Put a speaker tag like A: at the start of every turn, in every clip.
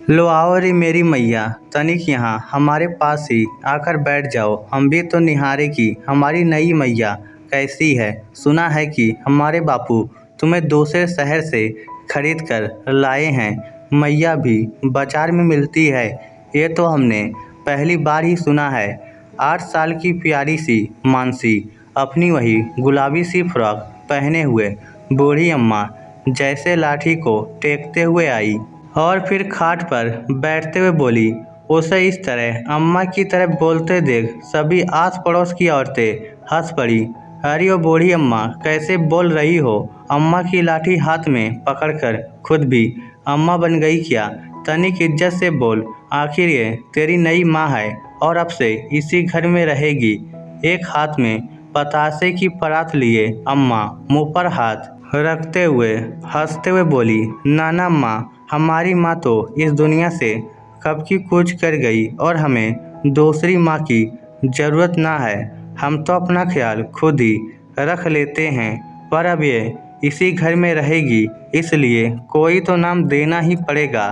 A: लो आओ रे मेरी मैया, तनिक यहाँ हमारे पास ही आकर बैठ जाओ। हम भी तो निहारे कि हमारी नई मैया कैसी है। सुना है कि हमारे बापू तुम्हें दूसरे शहर से खरीद कर लाए हैं। मैया भी बाजार में मिलती है, ये तो हमने पहली बार ही सुना है। 8 साल की प्यारी सी मानसी अपनी वही गुलाबी सी फ्रॉक पहने हुए बूढ़ी अम्मा जैसे लाठी को टेकते हुए आई और फिर खाट पर बैठते हुए बोली। उसे इस तरह अम्मा की तरफ बोलते देख सभी आस पड़ोस की औरतें हंस पड़ी। अरे ओ बूढ़ी अम्मा, कैसे बोल रही हो? अम्मा की लाठी हाथ में पकड़कर खुद भी अम्मा बन गई क्या? तनिक इज्जत से बोल, आखिर ये तेरी नई माँ है और अब से इसी घर में रहेगी। एक हाथ में पतासे की परात लिए अम्मा मुंह पर हाथ रखते हुए हंसते हुए बोली। नाना माँ, हमारी माँ तो इस दुनिया से कब की कूच कर गई और हमें दूसरी माँ की ज़रूरत ना है। हम तो अपना ख्याल खुद ही रख लेते हैं, पर अब ये इसी घर में रहेगी, इसलिए कोई तो नाम देना ही पड़ेगा।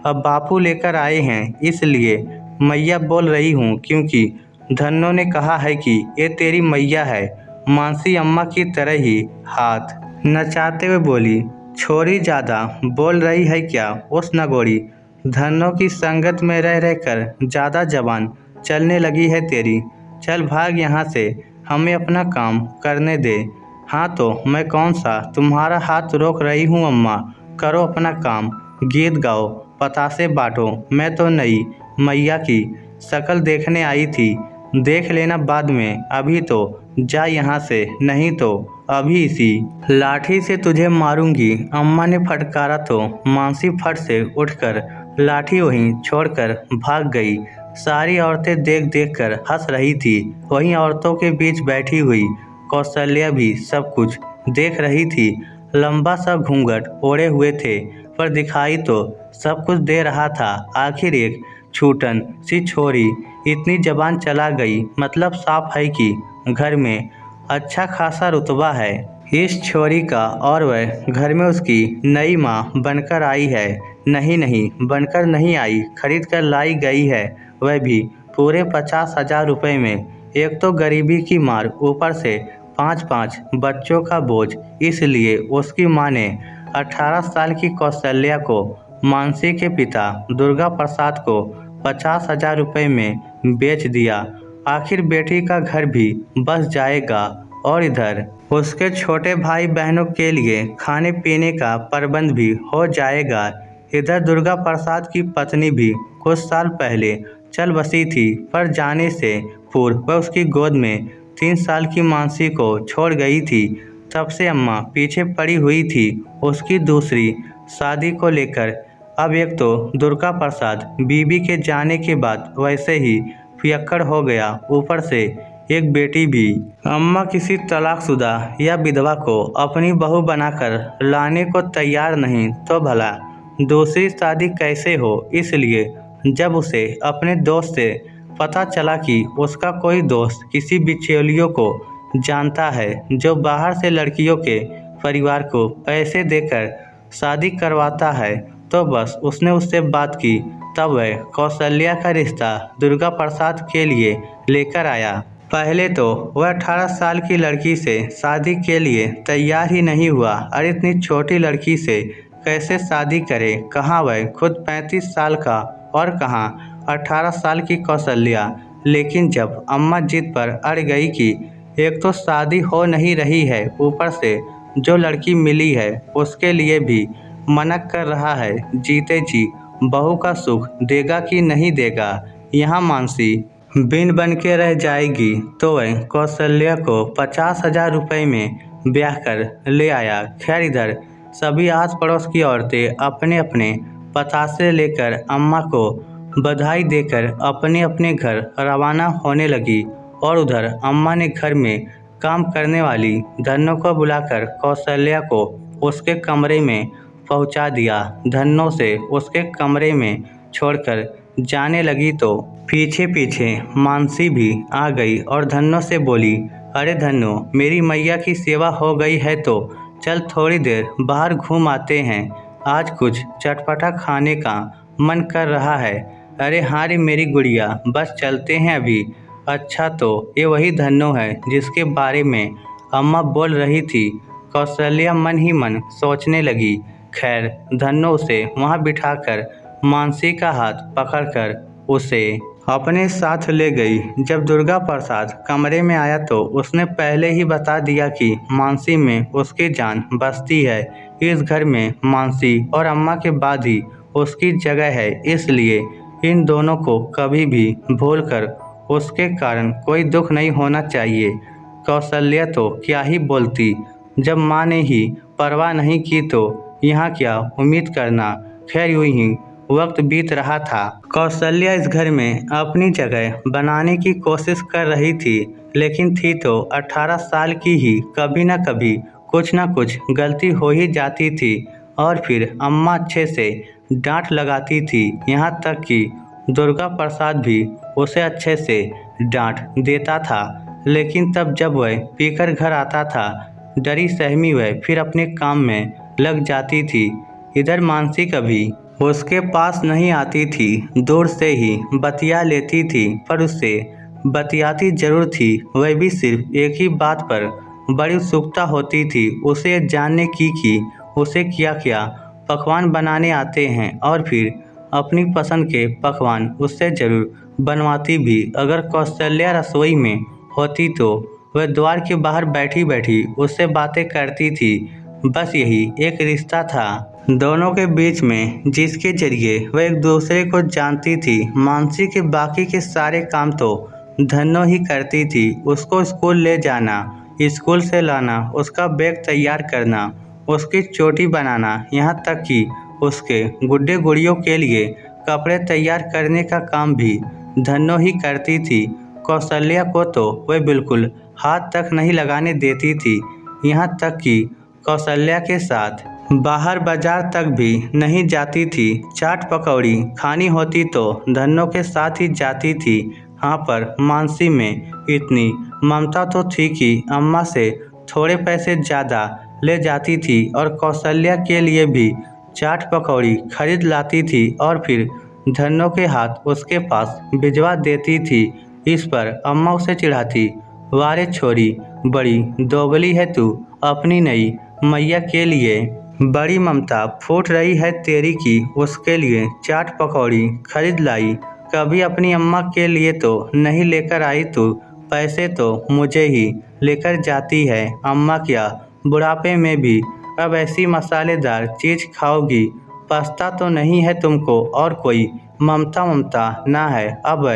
A: अब बापू लेकर आए हैं इसलिए मैया बोल रही हूँ, क्योंकि धन्नो ने कहा है कि ये तेरी मैया है। मानसी अम्मा की तरह ही हाथ नचाते हुए बोली। छोरी ज़्यादा बोल रही है क्या उस नगोरी? धनों की संगत में रह रहकर ज़्यादा जबान चलने लगी है तेरी। चल भाग यहाँ से, हमें अपना काम करने दे। हाँ तो मैं कौन सा तुम्हारा हाथ रोक रही हूँ अम्मा, करो अपना काम। गीत गाओ, पतासे बांटो। मैं तो नई मैया की शक्ल देखने आई थी, देख लेना बाद में। अभी तो जा यहाँ से, नहीं तो अभी इसी लाठी से तुझे मारूंगी। अम्मा ने फटकारा तो मानसी फट से उठकर लाठी वहीं छोड़कर भाग गई। सारी औरतें देख देख कर हंस रही थी। वहीं औरतों के बीच बैठी हुई कौशल्या भी सब कुछ देख रही थी। लंबा सा घूंघट ओढ़े हुए थे, पर दिखाई तो सब कुछ दे रहा था। आखिर एक छूटन सी छोरी इतनी जबान चला गई, मतलब साफ है कि घर में अच्छा खासा रुतबा है इस छोरी का, और वह घर में उसकी नई माँ बनकर आई है। नहीं नहीं, बनकर नहीं आई, खरीद कर लाई गई है, वह भी पूरे 50,000 रुपये में। एक तो गरीबी की मार, ऊपर से 5-5 बच्चों का बोझ। इसलिए उसकी माँ ने 18 साल की कौशल्या को मानसी के पिता दुर्गा प्रसाद को 50,000 रुपये में बेच दिया। आखिर बेटी का घर भी बस जाएगा और इधर उसके छोटे भाई बहनों के लिए खाने पीने का प्रबंध भी हो जाएगा। इधर दुर्गा प्रसाद की पत्नी भी कुछ साल पहले चल बसी थी, पर जाने से पूर्व वह उसकी गोद में 3 साल की मानसी को छोड़ गई थी। तब से अम्मा पीछे पड़ी हुई थी उसकी दूसरी शादी को लेकर। अब एक तो दुर्गा प्रसाद बीबी के जाने के बाद वैसे ही पियक्कड़ हो गया, ऊपर से एक बेटी भी। अम्मा किसी तलाकशुदा या विधवा को अपनी बहू बनाकर लाने को तैयार नहीं, तो भला दूसरी शादी कैसे हो? इसलिए जब उसे अपने दोस्त से पता चला कि उसका कोई दोस्त किसी बिचौलियों को जानता है जो बाहर से लड़कियों के परिवार को पैसे देकर शादी करवाता है, तो बस उसने उससे बात की। तब वह कौशल्या का रिश्ता दुर्गा प्रसाद के लिए लेकर आया। पहले तो वह 18 साल की लड़की से शादी के लिए तैयार ही नहीं हुआ। अरे इतनी छोटी लड़की से कैसे शादी करे? कहाँ वह खुद 35 साल का और कहाँ 18 साल की कौशल्या। लेकिन जब अम्मा जिद पर अड़ गई कि एक तो शादी हो नहीं रही है, ऊपर से जो लड़की मिली है उसके लिए भी मना कर रहा है, जीते जी बहू का सुख देगा कि नहीं देगा? यहाँ मानसी बिन बन के रह जाएगी, तो वह कौशल्या को 50,000 रुपये में ब्याह कर ले आया। खैर इधर सभी आस पड़ोस की औरतें अपने अपने पतासे लेकर अम्मा को बधाई देकर अपने अपने घर रवाना होने लगी। और उधर अम्मा ने घर में काम करने वाली धन्नो को बुलाकर कौशल्या को उसके कमरे में पहुंचा दिया। धन्नो से उसके कमरे में छोड़कर जाने लगी तो पीछे पीछे मानसी भी आ गई और धन्नो से बोली। अरे धन्नो, मेरी मैया की सेवा हो गई है तो चल थोड़ी देर बाहर घूम आते हैं। आज कुछ चटपटा खाने का मन कर रहा है। अरे हाँ रे मेरी गुड़िया, बस चलते हैं अभी। अच्छा तो ये वही धन्नो है जिसके बारे में अम्मा बोल रही थी। कौशल्या मन ही मन सोचने लगी। खैर धन्नो उसे वहाँ बिठाकर मानसी का हाथ पकड़कर उसे अपने साथ ले गई। जब दुर्गा प्रसाद कमरे में आया तो उसने पहले ही बता दिया कि मानसी में उसकी जान बसती है। इस घर में मानसी और अम्मा के बाद ही उसकी जगह है, इसलिए इन दोनों को कभी भी भूलकर उसके कारण कोई दुख नहीं होना चाहिए। कौशल्या तो क्या ही बोलती, जब माँ ने ही परवाह नहीं की तो यहाँ क्या उम्मीद करना। खैर यूं ही वक्त बीत रहा था। कौशल्या इस घर में अपनी जगह बनाने की कोशिश कर रही थी, लेकिन थी तो 18 साल की ही, कभी न कभी कुछ न कुछ गलती हो ही जाती थी और फिर अम्मा अच्छे से डांट लगाती थी। यहाँ तक कि दुर्गा प्रसाद भी उसे अच्छे से डांट देता था, लेकिन तब जब वह पीकर घर आता था, डरी सहमी वह फिर अपने काम में लग जाती थी। इधर मानसी कभी उसके पास नहीं आती थी, दूर से ही बतिया लेती थी, पर उससे बतियाती जरूर थी। वह भी सिर्फ एक ही बात पर बड़ी उत्सुकता होती थी, उसे जानने की कि उसे क्या क्या पकवान बनाने आते हैं और फिर अपनी पसंद के पकवान उससे जरूर बनवाती भी। अगर कौशल्या रसोई में होती तो वह द्वार के बाहर बैठी बैठी उससे बातें करती थी। बस यही एक रिश्ता था दोनों के बीच में, जिसके जरिए वह एक दूसरे को जानती थी। मानसी के बाकी के सारे काम तो धन्नो ही करती थी। उसको स्कूल ले जाना, स्कूल से लाना, उसका बैग तैयार करना, उसकी चोटी बनाना, यहाँ तक कि उसके गुड्डे गुड़ियों के लिए कपड़े तैयार करने का काम भी धन्नो ही करती थी। कौशल्या को तो वह बिल्कुल हाथ तक नहीं लगाने देती थी। यहाँ तक कि कौशल्या के साथ बाहर बाजार तक भी नहीं जाती थी। चाट पकौड़ी खानी होती तो धन्नो के साथ ही जाती थी। हाँ, पर मानसी में इतनी ममता तो थी कि अम्मा से थोड़े पैसे ज़्यादा ले जाती थी और कौशल्या के लिए भी चाट पकौड़ी खरीद लाती थी और फिर धन्नो के हाथ उसके पास भिजवा देती थी। इस पर अम्मा उसे चिढ़ाती, वारे छोरी, बड़ी दोगली है तू, अपनी नई मैया के लिए बड़ी ममता फूट रही है तेरी की उसके लिए चाट पकौड़ी खरीद लाई। कभी अपनी अम्मा के लिए तो नहीं लेकर आई तू, पैसे तो मुझे ही लेकर जाती है। अम्मा क्या बुढ़ापे में भी अब ऐसी मसालेदार चीज़ खाओगी? पछता तो नहीं है तुमको? और कोई ममता ममता ना है। अब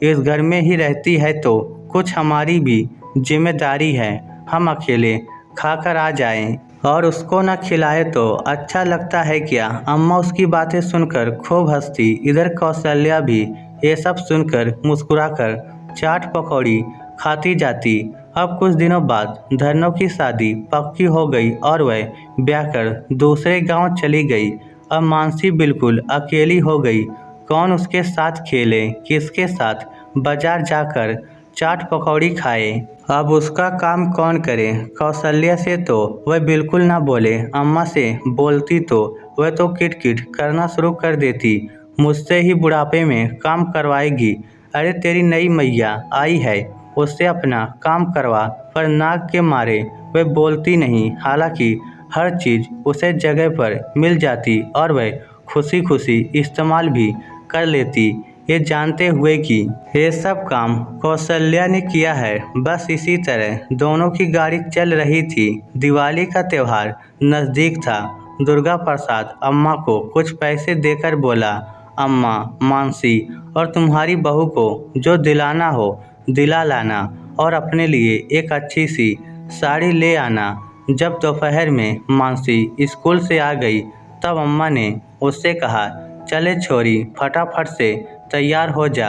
A: इस घर में ही रहती है तो कुछ हमारी भी जिम्मेदारी है। हम अकेले खाकर आ जाएं और उसको न खिलाए तो अच्छा लगता है क्या? अम्मा उसकी बातें सुनकर खूब हंसती। इधर कौशल्या भी ये सब सुनकर मुस्कुराकर चाट पकौड़ी खाती जाती। अब कुछ दिनों बाद धन्नो की शादी पक्की हो गई और वह ब्याह कर दूसरे गांव चली गई। अब मानसी बिल्कुल अकेली हो गई। कौन उसके साथ खेले, किसके साथ बाजार जाकर चाट पकौड़ी खाए, अब उसका काम कौन करे? कौशल्या से तो वह बिल्कुल ना बोले, अम्मा से बोलती तो वह तो किटकिट करना शुरू कर देती, मुझसे ही बुढ़ापे में काम करवाएगी। अरे तेरी नई मैया आई है, उससे अपना काम करवा। पर नाक के मारे वह बोलती नहीं। हालांकि हर चीज़ उसे जगह पर मिल जाती और वह खुशी खुशी इस्तेमाल भी कर लेती, ये जानते हुए कि ये सब काम कौशल्या ने किया है। बस इसी तरह दोनों की गाड़ी चल रही थी। दिवाली का त्यौहार नज़दीक था। दुर्गा प्रसाद अम्मा को कुछ पैसे देकर बोला, अम्मा, मानसी और तुम्हारी बहू को जो दिलाना हो दिला लाना और अपने लिए एक अच्छी सी साड़ी ले आना। जब दोपहर में मानसी स्कूल से आ गई तब अम्मा ने उससे कहा, चले छोरी, फटाफट से तैयार हो जा,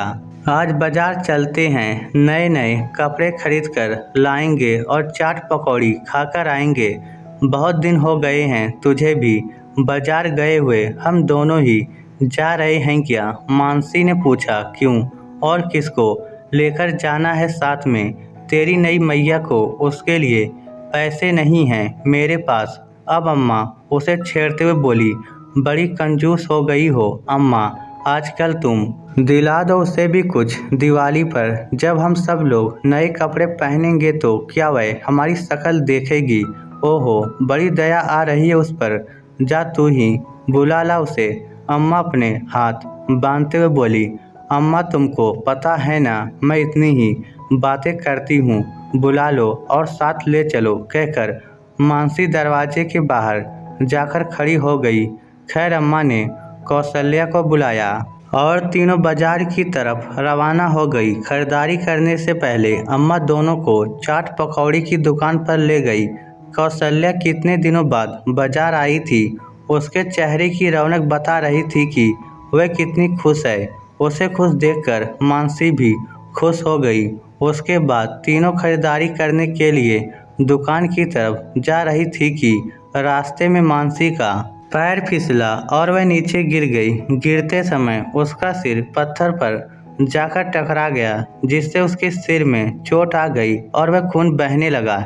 A: आज बाजार चलते हैं, नए नए कपड़े खरीद कर लाएंगे और चाट पकौड़ी खाकर आएंगे। बहुत दिन हो गए हैं तुझे भी बाजार गए हुए, हम दोनों ही जा रहे हैं क्या? मानसी ने पूछा। क्यों, और किसको लेकर जाना है साथ में? तेरी नई मैया को, उसके लिए पैसे नहीं हैं मेरे पास। अब अम्मा उसे छेड़ते हुए बोली, बड़ी कंजूस हो गई हो अम्मा आजकल तुम। दिला दो उसे भी कुछ दिवाली पर, जब हम सब लोग नए कपड़े पहनेंगे तो क्या वह हमारी शक्ल देखेगी। ओहो बड़ी दया आ रही है उस पर, जा तू ही बुला ला उसे। अम्मा अपने हाथ बांधते हुए बोली, अम्मा तुमको पता है ना मैं इतनी ही बातें करती हूँ, बुला लो और साथ ले चलो कहकर मानसी दरवाजे के बाहर जाकर खड़ी हो गई। खैर अम्मा ने कौशल्या को बुलाया और तीनों बाजार की तरफ रवाना हो गई। खरीदारी करने से पहले अम्मा दोनों को चाट पकौड़ी की दुकान पर ले गई। कौशल्या कितने दिनों बाद बाजार आई थी, उसके चेहरे की रौनक बता रही थी कि वह कितनी खुश है। उसे खुश देखकर मानसी भी खुश हो गई। उसके बाद तीनों खरीदारी करने के लिए दुकान की तरफ जा रही थी कि रास्ते में मानसी का पैर फिसला और वह नीचे गिर गई। गिरते समय उसका सिर पत्थर पर जाकर टकरा गया, जिससे उसके सिर में चोट आ गई और वह खून बहने लगा।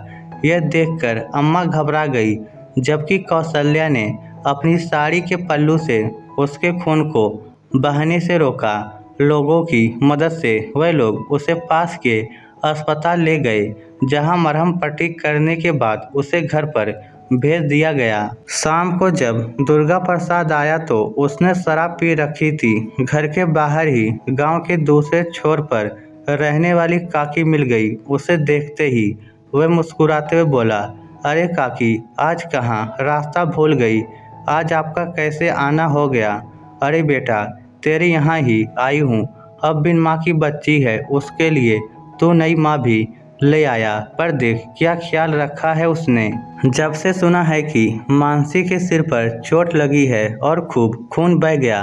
A: यह देखकर अम्मा घबरा गई, जबकि कौशल्या ने अपनी साड़ी के पल्लू से उसके खून को बहने से रोका। लोगों की मदद से वह लोग उसे पास के अस्पताल ले गए, जहां मरहम पट्टी करने के बाद उसे घर पर भेज दिया गया। शाम को जब दुर्गा प्रसाद आया तो उसने शराब पी रखी थी। घर के बाहर ही गांव के दूसरे छोर पर रहने वाली काकी मिल गई। उसे देखते ही वह मुस्कुराते हुए बोला, अरे काकी आज कहाँ रास्ता भूल गई, आज आपका कैसे आना हो गया। अरे बेटा तेरे यहाँ ही आई हूँ, अब बिन माँ की बच्ची है उसके लिए तू नई माँ भी ले आया, पर देख क्या ख्याल रखा है उसने। जब से सुना है कि मानसी के सिर पर चोट लगी है और खूब खून बह गया,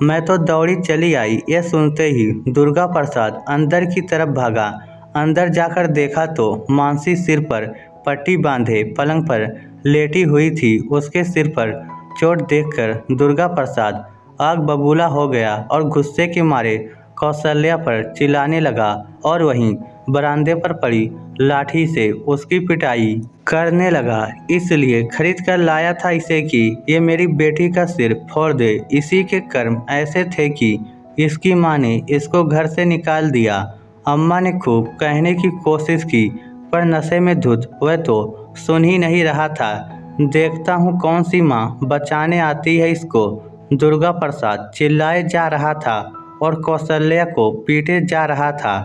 A: मैं तो दौड़ी चली आई। यह सुनते ही दुर्गा प्रसाद अंदर की तरफ भागा। अंदर जाकर देखा तो मानसी सिर पर पट्टी बांधे पलंग पर लेटी हुई थी। उसके सिर पर चोट देखकर दुर्गा प्रसाद आग बबूला हो गया और गुस्से के मारे कौशल्या पर चिल्लाने लगा और वहीं बरामदे पर पड़ी लाठी से उसकी पिटाई करने लगा। इसलिए खरीद कर लाया था इसे कि ये मेरी बेटी का सिर फोड़ दे। इसी के कर्म ऐसे थे कि इसकी माँ ने इसको घर से निकाल दिया। अम्मा ने खूब कहने की कोशिश की, पर नशे में धुत वह तो सुन ही नहीं रहा था। देखता हूँ कौन सी माँ बचाने आती है इसको। दुर्गा प्रसाद चिल्लाए जा रहा था और कौशल्या को पीटे जा रहा था।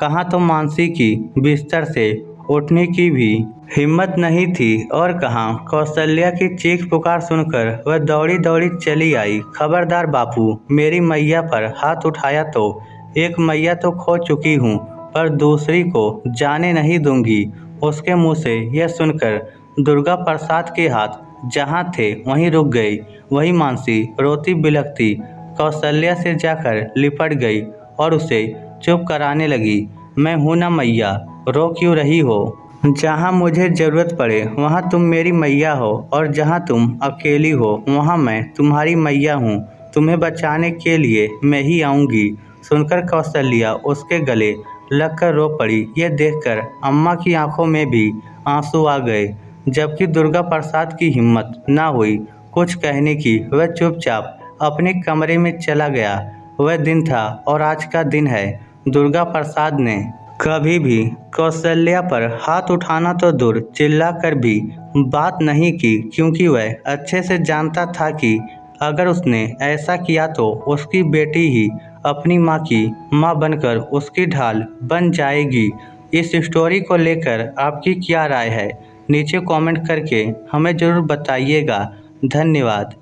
A: कहाँ तो मानसी की बिस्तर से उठने की भी हिम्मत नहीं थी और कहाँ कौशल्या की चीख पुकार सुनकर वह दौड़ी दौड़ी चली आई। खबरदार बापू, मेरी मैया पर हाथ उठाया तो एक मैया तो खो चुकी हूँ, पर दूसरी को जाने नहीं दूंगी। उसके मुंह से यह सुनकर दुर्गा प्रसाद के हाथ जहाँ थे वहीं रुक गए। वही मानसी रोती बिलखती कौशल्या से जाकर लिपट गई और उसे चुप कराने लगी। मैं हूँ ना मैया, रो क्यों रही हो। जहाँ मुझे ज़रूरत पड़े वहाँ तुम मेरी मैया हो, और जहाँ तुम अकेली हो वहाँ मैं तुम्हारी मैया हूँ। तुम्हें बचाने के लिए मैं ही आऊँगी। सुनकर कौशल्या उसके गले लगकर रो पड़ी। यह देखकर अम्मा की आंखों में भी आंसू आ गए, जबकि दुर्गा प्रसाद की हिम्मत ना हुई कुछ कहने की। वह चुपचाप अपने कमरे में चला गया। वह दिन था और आज का दिन है। दुर्गा प्रसाद ने कभी भी कौशल्या पर हाथ उठाना तो दूर चिल्लाकर भी बात नहीं की, क्योंकि वह अच्छे से जानता था कि अगर उसने ऐसा किया तो उसकी बेटी ही अपनी माँ की माँ बनकर उसकी ढाल बन जाएगी। इस स्टोरी को लेकर आपकी क्या राय है, नीचे कमेंट करके हमें ज़रूर बताइएगा। धन्यवाद।